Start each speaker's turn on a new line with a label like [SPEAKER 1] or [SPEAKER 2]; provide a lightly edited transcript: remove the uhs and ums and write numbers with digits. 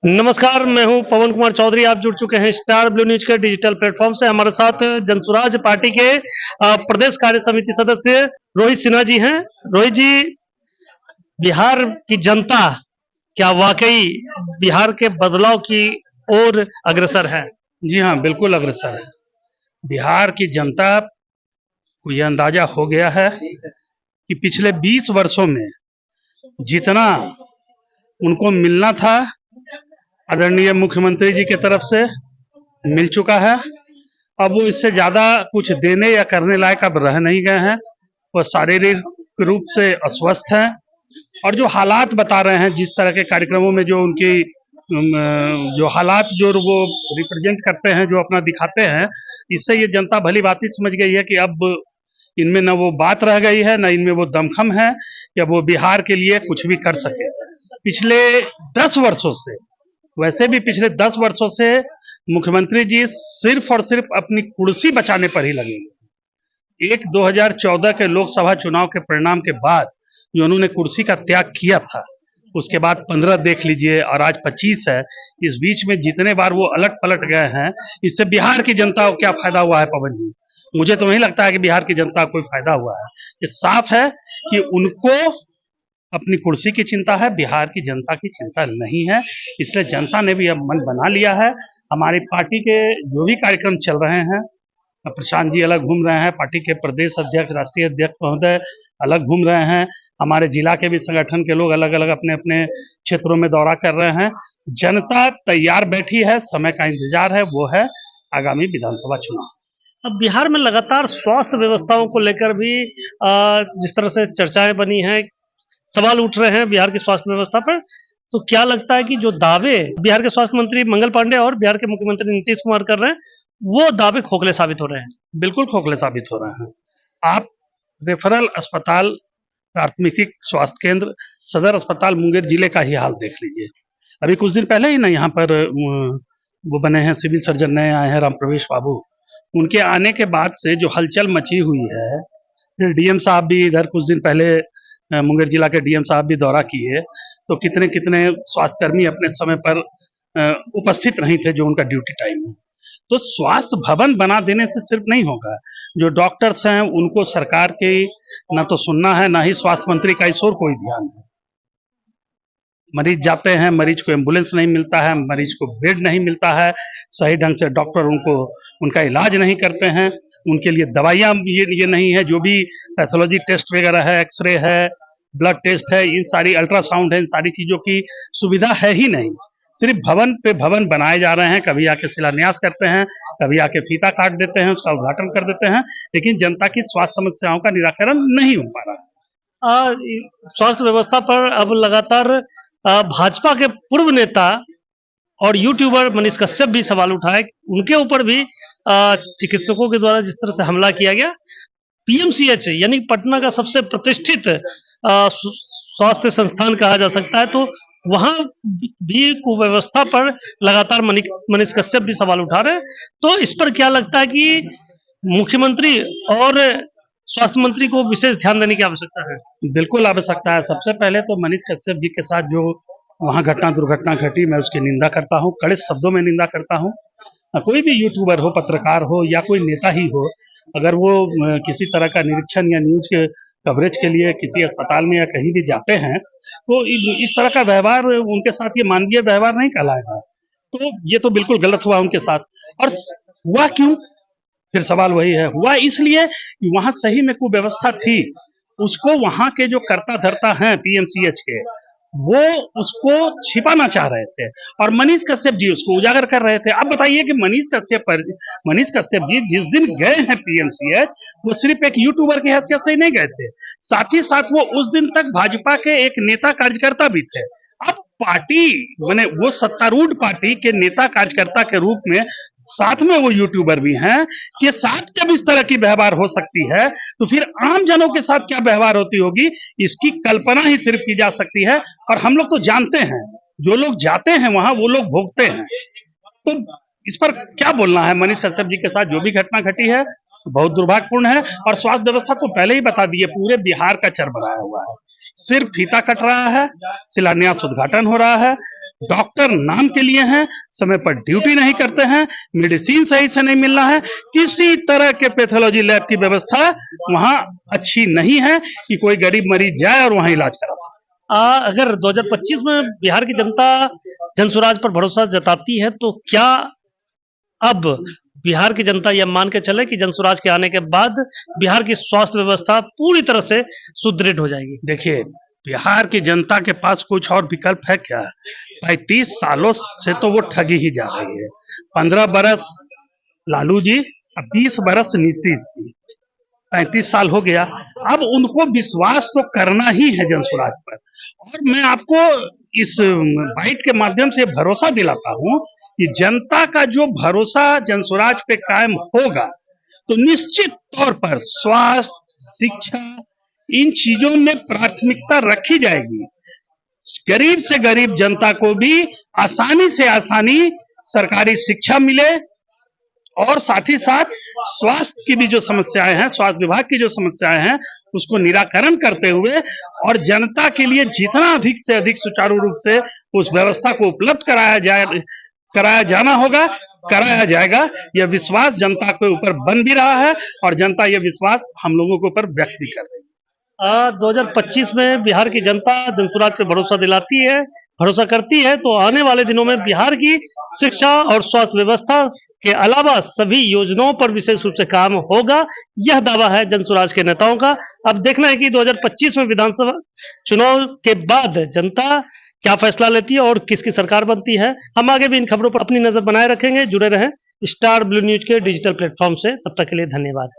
[SPEAKER 1] नमस्कार, मैं हूं पवन कुमार चौधरी। आप जुड़ चुके हैं स्टार ब्लू न्यूज के डिजिटल प्लेटफॉर्म से। हमारे साथ जनसुराज पार्टी के प्रदेश कार्य समिति सदस्य रोहित सिन्हा जी हैं। रोहित जी, बिहार की जनता क्या वाकई बिहार के बदलाव की ओर अग्रसर है?
[SPEAKER 2] जी हाँ, बिल्कुल अग्रसर है। बिहार की जनता को यह अंदाजा हो गया है कि पिछले 20 वर्षों में जितना उनको मिलना था आदरणीय मुख्यमंत्री जी की तरफ से मिल चुका है। अब वो इससे ज़्यादा कुछ देने या करने लायक अब रह नहीं गए हैं। वो शारीरिक रूप से अस्वस्थ हैं और जो हालात बता रहे हैं, जिस तरह के कार्यक्रमों में जो उनकी जो हालात जो वो रिप्रेजेंट करते हैं, जो अपना दिखाते हैं, इससे ये जनता भली भांति समझ गई है कि अब इनमें न वो बात रह गई है, न इनमें वो दमखम है कि अब वो बिहार के लिए कुछ भी कर सके। पिछले 10 वर्षों से, वैसे भी पिछले 10 वर्षों से मुख्यमंत्री जी सिर्फ और सिर्फ अपनी कुर्सी बचाने पर ही लगे। एक 2014 के लोकसभा चुनाव के परिणाम के बाद जो उन्होंने कुर्सी का त्याग किया था, उसके बाद 15 देख लीजिए और आज 25 है। इस बीच में जितने बार वो अलट पलट गए हैं, इससे बिहार की जनता को क्या फायदा हुआ है पवन जी? मुझे तो नहीं लगता है कि बिहार की जनता को कोई फायदा हुआ है। ये साफ है कि उनको अपनी कुर्सी की चिंता है, बिहार की जनता की चिंता नहीं है। इसलिए जनता ने भी अब मन बना लिया है। हमारी पार्टी के जो भी कार्यक्रम चल रहे हैं, प्रशांत जी अलग घूम रहे हैं, पार्टी के प्रदेश अध्यक्ष, राष्ट्रीय अध्यक्ष महोदय अलग घूम रहे हैं, हमारे जिला के भी संगठन के लोग अलग अलग अपने अपने क्षेत्रों में दौरा कर रहे हैं। जनता तैयार बैठी है, समय का इंतजार है, वो है आगामी विधानसभा चुनाव।
[SPEAKER 1] अब बिहार में लगातार स्वास्थ्य व्यवस्थाओं को लेकर भी जिस तरह से चर्चाएं बनी हैं, सवाल उठ रहे हैं बिहार की स्वास्थ्य व्यवस्था पर। तो क्या लगता है कि जो दावे बिहार के स्वास्थ्य मंत्री मंगल पांडे और बिहार के मुख्यमंत्री नीतीश कुमार कर रहे हैं, वो दावे खोखले साबित हो रहे हैं?
[SPEAKER 2] बिल्कुल खोखले साबित हो रहे हैं। आप रेफरल अस्पताल, प्राथमिक स्वास्थ्य केंद्र, सदर अस्पताल मुंगेर जिले का ही हाल देख लीजिए। अभी कुछ दिन पहले ही ना यहाँ पर वो बने हैं, सिविल सर्जन नए आए हैं, राम प्रवेश बाबू। उनके आने के बाद से जो हलचल मची हुई है, फिर डीएम साहब भी इधर कुछ दिन पहले मुंगेर जिला के डीएम साहब भी दौरा किए, तो कितने कितने स्वास्थ्यकर्मी अपने समय पर उपस्थित नहीं थे जो उनका ड्यूटी टाइम है। तो स्वास्थ्य भवन बना देने से सिर्फ नहीं होगा। जो डॉक्टर्स हैं उनको सरकार की ना तो सुनना है, ना ही स्वास्थ्य मंत्री का इस ओर कोई ध्यान है। मरीज जाते हैं, मरीज को एम्बुलेंस नहीं मिलता है, मरीज को बेड नहीं मिलता है, सही ढंग से डॉक्टर उनको उनका इलाज नहीं करते हैं, उनके लिए दवाइयाँ ये नहीं है। जो भी पैथोलॉजी टेस्ट वगैरह है, एक्सरे है, ब्लड टेस्ट है, इन सारी अल्ट्रासाउंड है, इन सारी चीज़ों की सुविधा है ही नहीं। सिर्फ भवन पे भवन बनाए जा रहे हैं, कभी आके शिलान्यास करते हैं, कभी आके फीता काट देते हैं, उसका उद्घाटन कर देते हैं, लेकिन जनता की स्वास्थ्य समस्याओं का निराकरण नहीं हो पा रहा है।
[SPEAKER 1] स्वास्थ्य व्यवस्था पर अब लगातार भाजपा के पूर्व नेता और यूट्यूबर मनीष कश्यप भी सवाल उठाए। उनके ऊपर भी चिकित्सकों के द्वारा जिस तरह से हमला किया गया, पीएमसीएच यानी पटना का सबसे प्रतिष्ठित स्वास्थ्य संस्थान कहा जा सकता है, तो वहां भी कुव्यवस्था पर लगातार मनीष कश्यप भी सवाल उठा रहे हैं। तो इस पर क्या लगता है कि मुख्यमंत्री और स्वास्थ्य मंत्री को विशेष ध्यान देने की आवश्यकता है?
[SPEAKER 2] बिल्कुल आवश्यकता है। सबसे पहले तो मनीष कश्यप जी के साथ जो वहाँ दुर्घटना घटी, मैं उसकी निंदा करता हूँ, कड़े शब्दों में निंदा करता हूँ। कोई भी यूट्यूबर हो, पत्रकार हो या कोई नेता ही हो, अगर वो किसी तरह का निरीक्षण या न्यूज के कवरेज के लिए किसी अस्पताल में या कहीं भी जाते हैं, तो इस तरह का व्यवहार उनके साथ ये मानवीय व्यवहार नहीं कहलाएगा। तो ये तो बिल्कुल गलत हुआ उनके साथ। और हुआ क्यों? फिर सवाल वही है, हुआ इसलिए कि वहाँ सही में कुव्यवस्था थी। उसको वहाँ के जो कर्ता धर्ता हैं पीएमसीएच के, वो उसको छिपाना चाह रहे थे और मनीष कश्यप जी उसको उजागर कर रहे थे। अब बताइए कि मनीष कश्यप जी जिस दिन गए हैं पीएमसीएच, वो सिर्फ एक यूट्यूबर की हैसियत से ही नहीं गए थे, साथ ही साथ वो उस दिन तक भाजपा के एक नेता कार्यकर्ता भी थे। अब पार्टी माने वो सत्तारूढ़ पार्टी के नेता कार्यकर्ता के रूप में साथ में वो यूट्यूबर भी हैं, के साथ जब इस तरह की व्यवहार हो सकती है, तो फिर आम जनों के साथ क्या व्यवहार होती होगी, इसकी कल्पना ही सिर्फ की जा सकती है। और हम लोग तो जानते हैं, जो लोग जाते हैं वहां वो लोग भोगते हैं। तो इस पर क्या बोलना है? मनीष कश्यप जी के साथ जो भी घटना घटी है बहुत दुर्भाग्यपूर्ण है। और स्वास्थ्य व्यवस्था तो पहले ही बता दिए, पूरे बिहार का चरमराया हुआ है। सिर्फ फीता कट रहा है, शिलान्यास उद्घाटन हो रहा है, डॉक्टर नाम के लिए हैं, समय पर ड्यूटी नहीं करते हैं, मेडिसिन सही से नहीं मिल रहा है, किसी तरह के पैथोलॉजी लैब की व्यवस्था वहां अच्छी नहीं है कि कोई गरीब मरीज जाए और वहां इलाज करा सके।
[SPEAKER 1] अगर 2025 में बिहार की जनता जनसुराज पर भरोसा जताती है तो क्या अब बिहार की जनता यह मान के चले कि जनसुराज के आने के बाद बिहार की स्वास्थ्य व्यवस्था पूरी तरह से सुदृढ़ हो जाएगी?
[SPEAKER 2] देखिए, बिहार की जनता के पास कुछ और विकल्प है क्या? 35 सालों से तो वो ठगी ही जा रही है। 15 बरस लालू जी, अब 20 बरस नीतीश जी, 35 साल हो गया। अब उनको विश्वास तो करना ही है जनसुराज पर, और मैं आपको इस बाइट के माध्यम से भरोसा दिलाता हूं कि जनता का जो भरोसा जनसुराज पे कायम होगा तो निश्चित तौर पर स्वास्थ्य, शिक्षा, इन चीजों में प्राथमिकता रखी जाएगी। गरीब से गरीब जनता को भी आसानी से आसानी सरकारी शिक्षा मिले, और साथ ही साथ स्वास्थ्य की भी जो समस्याएं हैं, स्वास्थ्य विभाग की जो समस्याएं हैं, उसको निराकरण करते हुए और जनता के लिए जितना अधिक से अधिक सुचारू रूप से उस व्यवस्था को उपलब्ध कराया जाना होगा, कराया जाएगा। यह विश्वास जनता के ऊपर बन भी रहा है और जनता यह विश्वास हम लोगों के ऊपर व्यक्त भी कर रही है।
[SPEAKER 1] 2025 में बिहार की जनता जनसुराज पे भरोसा दिलाती है, भरोसा करती है, तो आने वाले दिनों में बिहार की शिक्षा और स्वास्थ्य व्यवस्था के अलावा सभी योजनाओं पर विशेष रूप से काम होगा। यह दावा है जनसुराज के नेताओं का। अब देखना है कि 2025 में विधानसभा चुनाव के बाद जनता क्या फैसला लेती है और किसकी सरकार बनती है। हम आगे भी इन खबरों पर अपनी नजर बनाए रखेंगे। जुड़े रहें स्टार ब्लू न्यूज के डिजिटल प्लेटफॉर्म से। तब तक के लिए धन्यवाद।